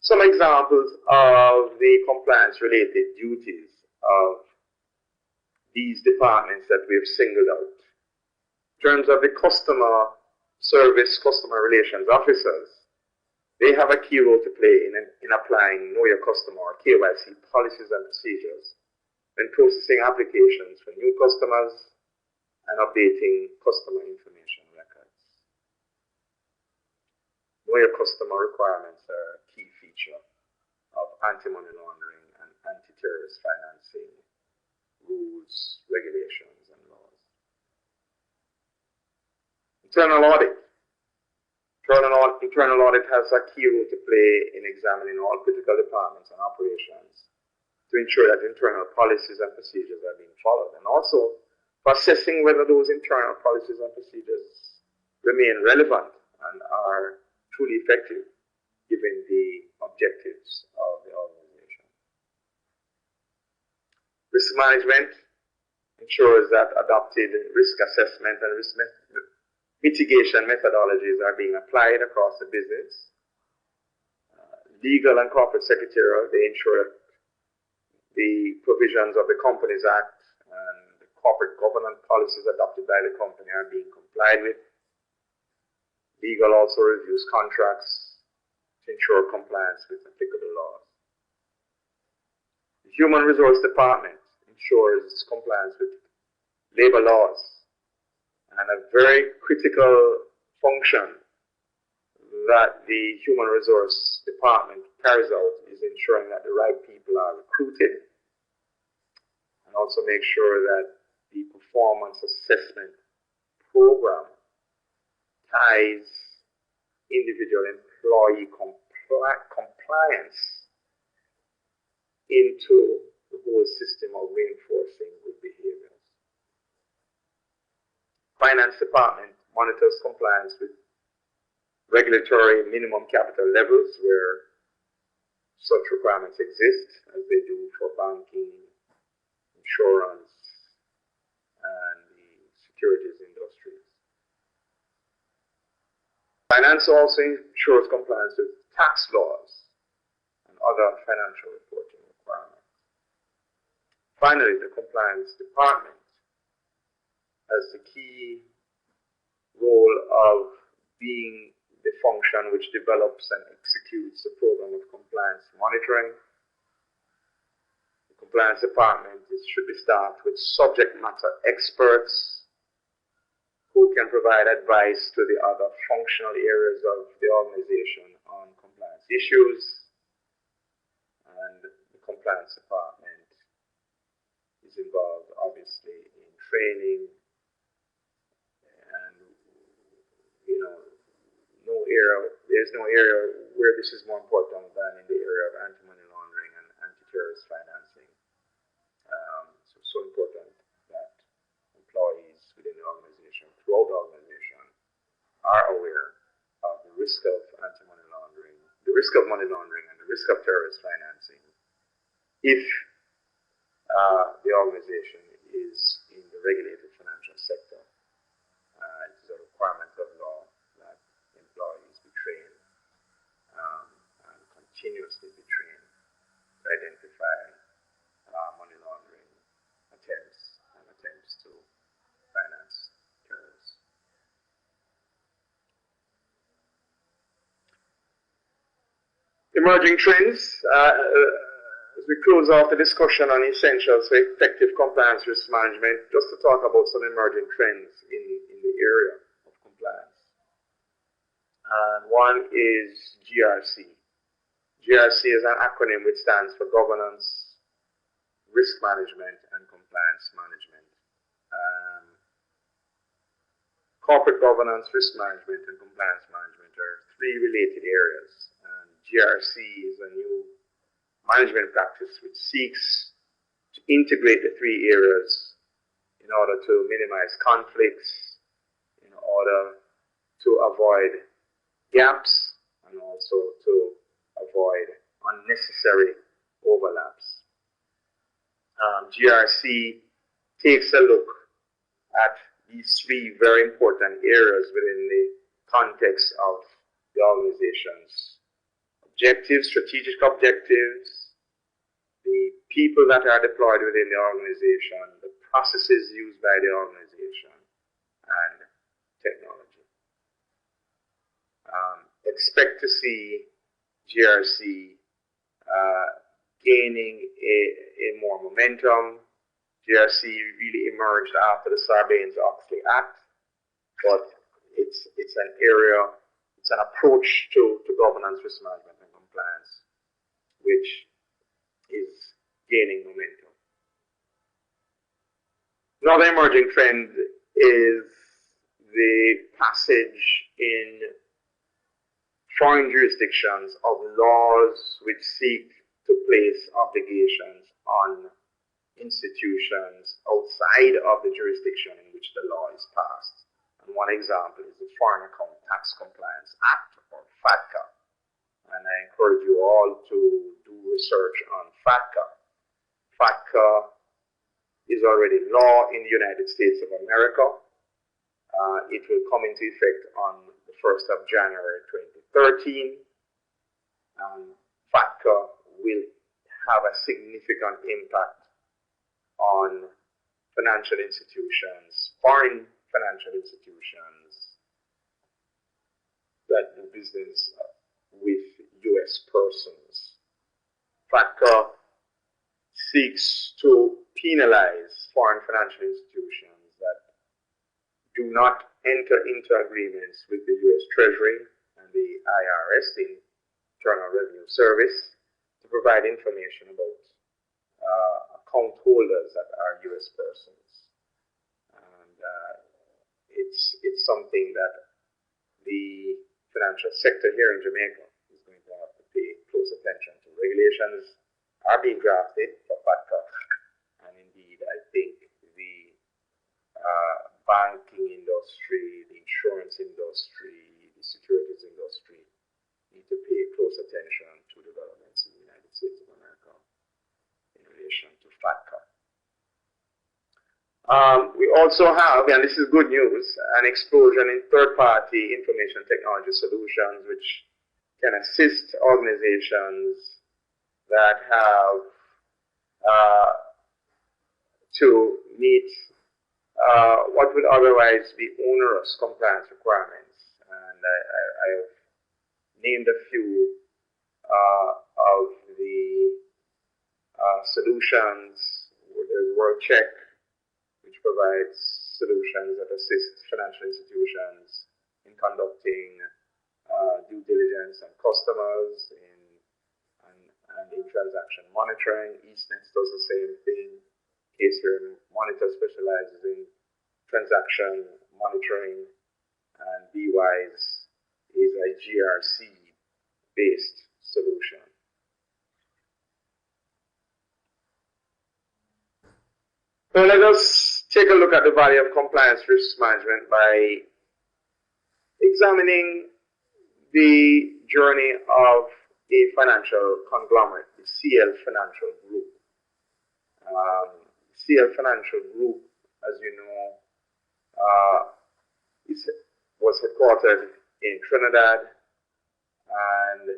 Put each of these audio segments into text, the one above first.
Some examples of the compliance-related duties of these departments that we've singled out. In terms of the customer service, customer relations officers, they have a key role to play in applying Know Your Customer or KYC policies and procedures when processing applications for new customers and updating customer information records. Know Your Customer requirements are a key feature of anti-money laundering and anti-terrorist financing rules, regulations, and laws. Internal audit. Internal audit has a key role to play in examining all critical departments and operations to ensure that internal policies and procedures are being followed, and also for assessing whether those internal policies and procedures remain relevant and are truly effective given the objectives of the organization. Risk management ensures that adopted risk assessment and risk mitigation methodologies are being applied across the business. Legal and corporate secretarial, they ensure that the provisions of the Companies Act and the corporate governance policies adopted by the company are being complied with. Legal also reviews contracts to ensure compliance with applicable laws. The Human Resource Department ensures compliance with labor laws, and a very critical function that the Human Resource Department carries out is ensuring that the right people are recruited, and also make sure that the performance assessment program ties individual employee compliance into the whole system of reinforcing good behaviors. Finance Department monitors compliance with regulatory minimum capital levels where such requirements exist, as they do for banking, insurance, and the securities industries. Finance also ensures compliance with tax laws and other financial reporting requirements. Finally, the Compliance Department has the key role of being the function which develops and executes a program of compliance monitoring. The Compliance Department should be staffed with subject matter experts who can provide advice to the other functional areas of the organization on compliance issues. And the Compliance Department is involved, obviously, in training. There's no area where this is more important than in the area of anti-money laundering and anti-terrorist financing. So important that employees within the organization, throughout the organization, are aware of the risk of anti-money laundering, the risk of money laundering, and the risk of terrorist financing if the organization is in the regulated financial sector. It is a requirement of law that employees be trained and continuously be trained to identify money laundering attempts and attempts to finance terrorists. Emerging trends. As we close off the discussion on essentials for effective compliance risk management, just to talk about some emerging trends in the area of compliance. And one is GRC. GRC is an acronym which stands for Governance, Risk Management, and Compliance Management. Corporate governance, risk management, and compliance management are three related areas. And GRC is a new management practice which seeks to integrate the three areas in order to minimize conflicts, in order to avoid gaps, and also to avoid unnecessary overlaps. GRC takes a look at these three very important areas within the context of the organization's objectives, strategic objectives, the people that are deployed within the organization, the processes used by the organization, and technology. Expect to see GRC gaining a more momentum. GRC really emerged after the Sarbanes-Oxley Act, but it's an area, it's an approach to governance, risk management, and compliance, which is gaining momentum. Another emerging trend is the passage in foreign jurisdictions of laws which seek to place obligations on institutions outside of the jurisdiction in which the law is passed. And one example is the Foreign Account Tax Compliance Act, or FATCA. And I encourage you all to do research on FATCA. FATCA is already law in the United States of America. It will come into effect on the 1st of January 2013. FATCA will have a significant impact on financial institutions, foreign financial institutions that do business with U.S. persons. FATCA seeks to penalize foreign financial institutions that do not enter into agreements with the U.S. Treasury and the IRS, the Internal Revenue Service, to provide information about account holders that are U.S. persons. And it's something that the financial sector here in Jamaica is going to have to pay close attention to. Regulations are being drafted for FATCA, and indeed I think the banking industry, the insurance industry, the securities industry need to pay close attention to developments in the United States of America in relation to FATCA. We also have, and this is good news, an explosion in third-party information technology solutions which can assist organizations that have to meet what would otherwise be onerous compliance requirements. And I have named a few of the solutions. There's WorldCheck, which provides solutions that assist financial institutions in conducting due diligence on customers and in transaction monitoring. EastNet does the same thing. Caseware Monitor specializes in transaction monitoring, and BWise is a GRC-based solution. So let us take a look at the value of compliance risk management by examining the journey of a financial conglomerate, the CL Financial Group. CL Financial Group, as you know, was headquartered in Trinidad and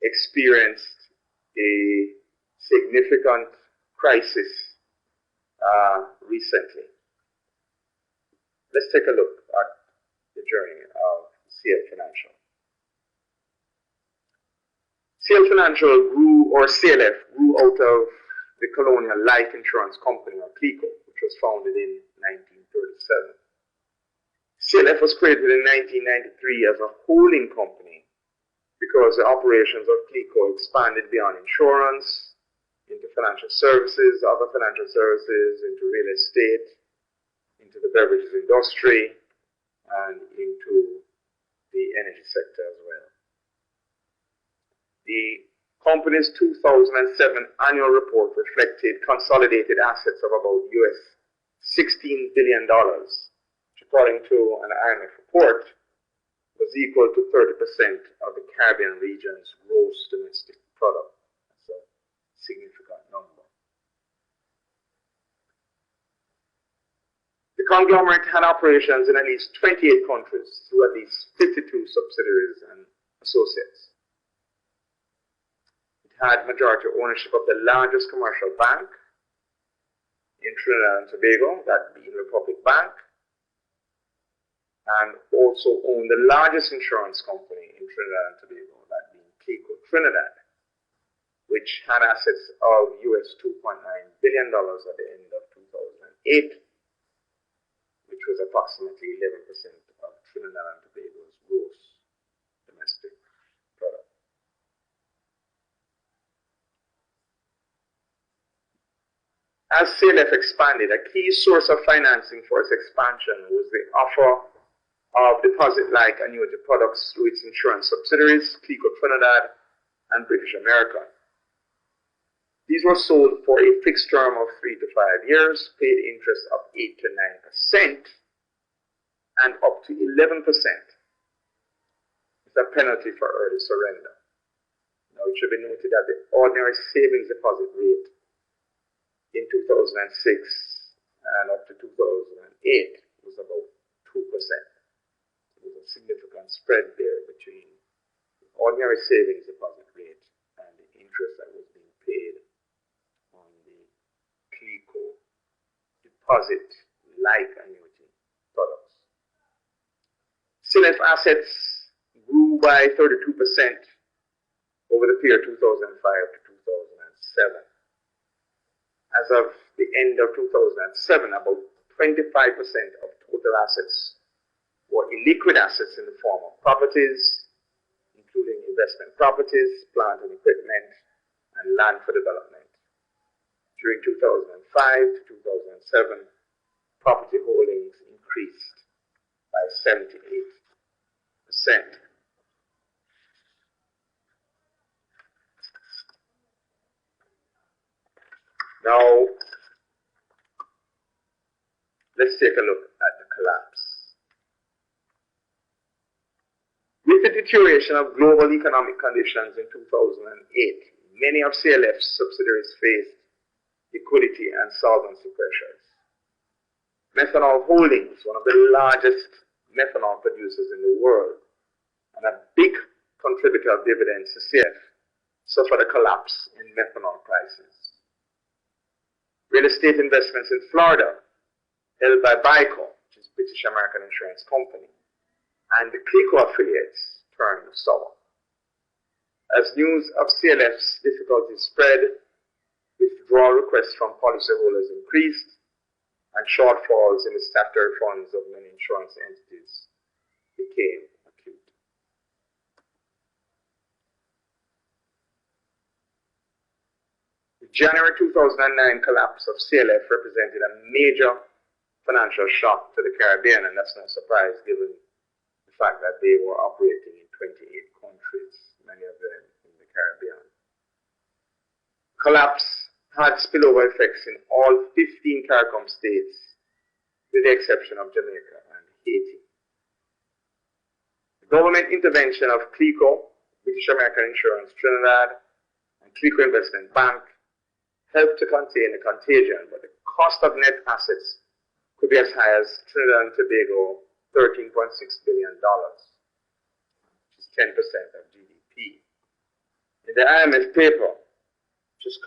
experienced a significant crisis recently. Let's take a look at the journey of CL Financial. CL Financial grew, or CLF, grew out of the Colonial Life Insurance Company, or CLICO, which was founded in 1937. CLF was created in 1993 as a holding company because the operations of CLICO expanded beyond insurance into financial services, other financial services, into real estate, into the beverages industry, and into the energy sector as well. The company's 2007 annual report reflected consolidated assets of about $16 billion, which according to an IMF report was equal to 30% of the Caribbean region's gross domestic product. That's a significant number. The conglomerate had operations in at least 28 countries through at least 52 subsidiaries and associates. had majority ownership of the largest commercial bank in Trinidad and Tobago, that being Republic Bank, and also owned the largest insurance company in Trinidad and Tobago, that being CLICO Trinidad, which had assets of US $2.9 billion at the end of 2008, which was approximately 11% of Trinidad and Tobago's gross domestic product. As CLF expanded, a key source of financing for its expansion was the offer of deposit-like annuity products through its insurance subsidiaries, CLICO Trinidad and British American. These were sold for a fixed term of 3 to 5 years, paid interest of 8 to 9%, and up to 11% is a penalty for early surrender. Now, it should be noted that the ordinary savings deposit rate in 2006 and up to 2008 was about 2%. There was a significant spread there between the ordinary savings deposit rate and the interest that was being paid on the CLICO deposit-like annuity products. CLF assets grew by 32% over the period 2005 to 2007. As of the end of 2007, about 25% of total assets were illiquid assets in the form of properties, including investment properties, plant and equipment, and land for development. During 2005 to 2007, property holdings increased by 78%. Now, let's take a look at the collapse. With the deterioration of global economic conditions in 2008, many of CLF's subsidiaries faced liquidity and solvency pressures. Methanol Holdings, one of the largest methanol producers in the world, and a big contributor of dividends to CF, suffered a collapse in methanol prices. Real estate investments in Florida, held by BICO, which is British American Insurance Company, and the CLICO affiliates turned sour. As news of CLF's difficulties spread, withdrawal requests from policyholders increased, and shortfalls in the statutory funds of many insurance entities became acute. The January 2009 collapse of CLF represented a major financial shock to the Caribbean, and that's no surprise given the fact that they were operating in 28 countries, many of them in the Caribbean. Collapse had spillover effects in all 15 CARICOM states, with the exception of Jamaica and Haiti. The government intervention of CLICO, British American Insurance Trinidad, and CLICO Investment Bank helped to contain the contagion, but the cost of net assets could be as high as Trinidad and Tobago $13.6 billion, which is 10% of GDP. In the IMF paper, which is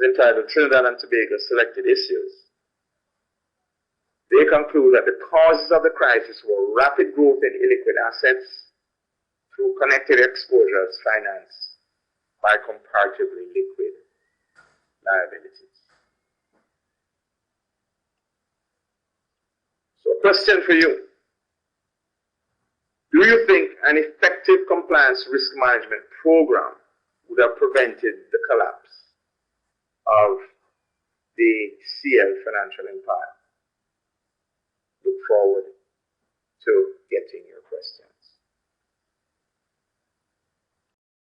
entitled Trinidad and Tobago Selected Issues, they conclude that the causes of the crisis were rapid growth in illiquid assets through connected exposures financed by comparatively liquid liabilities. So a question for you. Do you think an effective compliance risk management program would have prevented the collapse of the CL financial empire? Look forward to getting your question.